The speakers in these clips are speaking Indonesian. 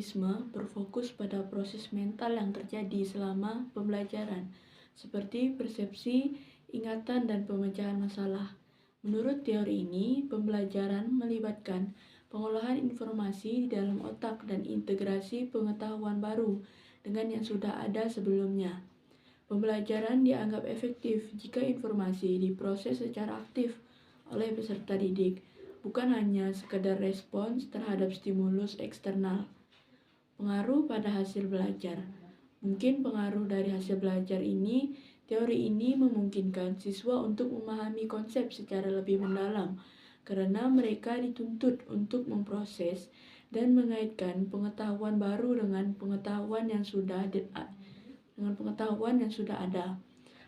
behaviorisme berfokus pada proses mental yang terjadi selama pembelajaran, seperti persepsi, ingatan, dan pemecahan masalah. Menurut teori ini, pembelajaran melibatkan pengolahan informasi di dalam otak dan integrasi pengetahuan baru dengan yang sudah ada sebelumnya. Pembelajaran dianggap efektif jika informasi diproses secara aktif oleh peserta didik, bukan hanya sekedar respons terhadap stimulus eksternal. Pengaruh pada hasil belajar. Mungkin pengaruh dari hasil belajar ini, teori ini memungkinkan siswa untuk memahami konsep secara lebih mendalam, karena mereka dituntut untuk memproses dan mengaitkan pengetahuan baru dengan pengetahuan yang sudah ada.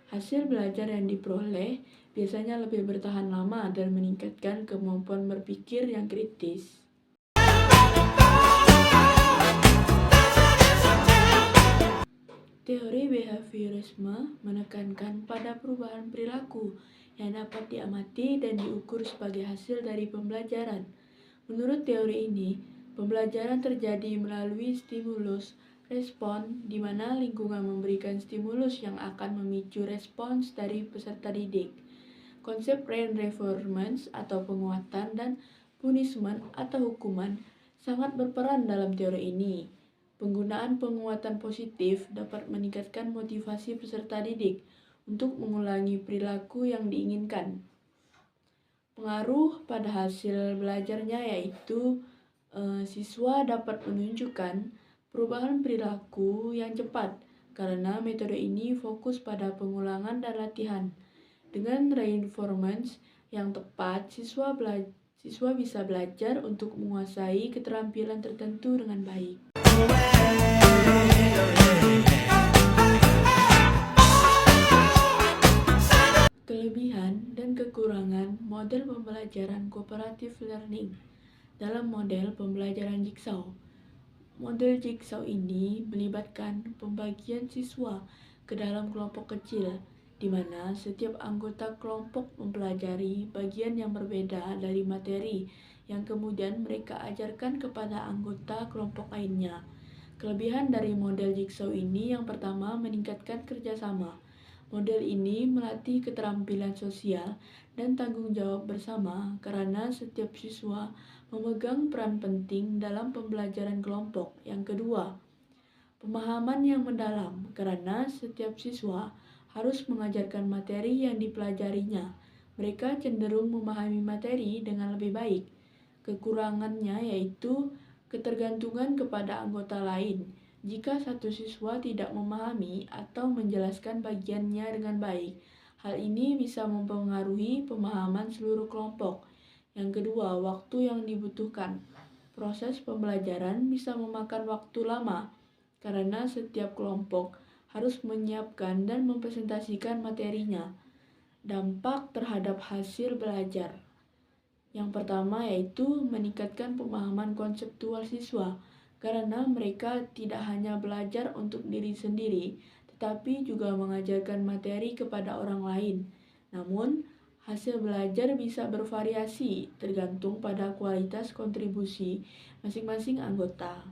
Hasil belajar yang diperoleh biasanya lebih bertahan lama dan meningkatkan kemampuan berpikir yang kritis. Teori behaviorisme menekankan pada perubahan perilaku yang dapat diamati dan diukur sebagai hasil dari pembelajaran. Menurut teori ini, pembelajaran terjadi melalui stimulus respon, di mana lingkungan memberikan stimulus yang akan memicu respons dari peserta didik. Konsep reinforcement atau penguatan dan punishment atau hukuman sangat berperan dalam teori ini. Penggunaan penguatan positif dapat meningkatkan motivasi peserta didik untuk mengulangi perilaku yang diinginkan. Pengaruh pada hasil belajarnya yaitu siswa dapat menunjukkan perubahan perilaku yang cepat karena metode ini fokus pada pengulangan dan latihan. Dengan reinforcement yang tepat, siswa bisa belajar untuk menguasai keterampilan tertentu dengan baik. Kelebihan dan kekurangan model pembelajaran cooperative learning. Dalam model pembelajaran Jigsaw, model Jigsaw ini melibatkan pembagian siswa ke dalam kelompok kecil, di mana setiap anggota kelompok mempelajari bagian yang berbeda dari materi yang kemudian mereka ajarkan kepada anggota kelompok lainnya. Kelebihan dari model Jigsaw ini yang pertama meningkatkan kerjasama. Model ini melatih keterampilan sosial dan tanggung jawab bersama karena setiap siswa memegang peran penting dalam pembelajaran kelompok. Yang kedua, pemahaman yang mendalam karena setiap siswa harus mengajarkan materi yang dipelajarinya. Mereka cenderung memahami materi dengan lebih baik. Kekurangannya yaitu ketergantungan kepada anggota lain. Jika satu siswa tidak memahami atau menjelaskan bagiannya dengan baik, hal ini bisa mempengaruhi pemahaman seluruh kelompok. Yang kedua, waktu yang dibutuhkan. Proses pembelajaran bisa memakan waktu lama karena setiap kelompok harus menyiapkan dan mempresentasikan materinya. Dampak terhadap hasil belajar. Yang pertama yaitu meningkatkan pemahaman konseptual siswa, karena mereka tidak hanya belajar untuk diri sendiri, tetapi juga mengajarkan materi kepada orang lain. Namun, hasil belajar bisa bervariasi tergantung pada kualitas kontribusi masing-masing anggota.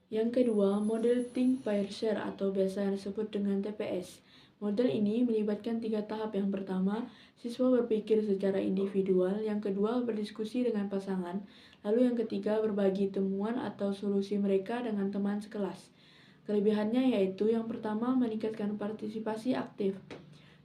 Yang kedua, model Think, Pair, Share atau biasa disebut dengan TPS. Model ini melibatkan 3 tahap. Yang pertama, siswa berpikir secara individual. Yang kedua, berdiskusi dengan pasangan. Lalu yang ketiga, berbagi temuan atau solusi mereka dengan teman sekelas. Kelebihannya yaitu yang pertama, meningkatkan partisipasi aktif.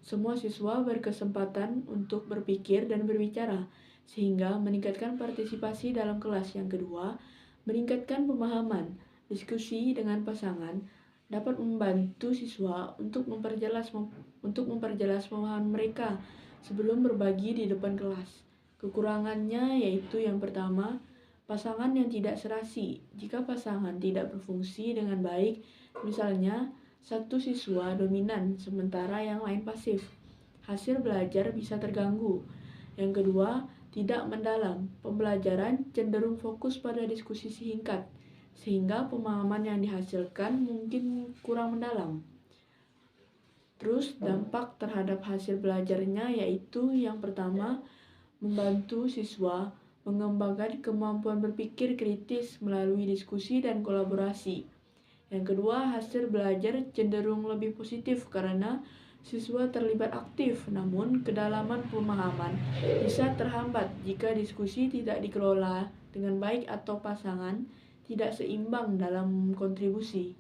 Semua siswa berkesempatan untuk berpikir dan berbicara, sehingga meningkatkan partisipasi dalam kelas. Yang kedua, meningkatkan pemahaman. Diskusi dengan pasangan dapat membantu siswa untuk memperjelas pemahaman mereka sebelum berbagi di depan kelas. Kekurangannya yaitu yang pertama, pasangan yang tidak serasi. Jika pasangan tidak berfungsi dengan baik, misalnya satu siswa dominan sementara yang lain pasif, hasil belajar bisa terganggu. Yang kedua, tidak mendalam. Pembelajaran cenderung fokus pada diskusi singkat, sehingga pemahaman yang dihasilkan mungkin kurang mendalam. Terus dampak terhadap hasil belajarnya yaitu yang pertama, membantu siswa mengembangkan kemampuan berpikir kritis melalui diskusi dan kolaborasi. Yang kedua, hasil belajar cenderung lebih positif karena siswa terlibat aktif, namun kedalaman pemahaman bisa terhambat jika diskusi tidak dikelola dengan baik atau pasangan tidak seimbang dalam kontribusi.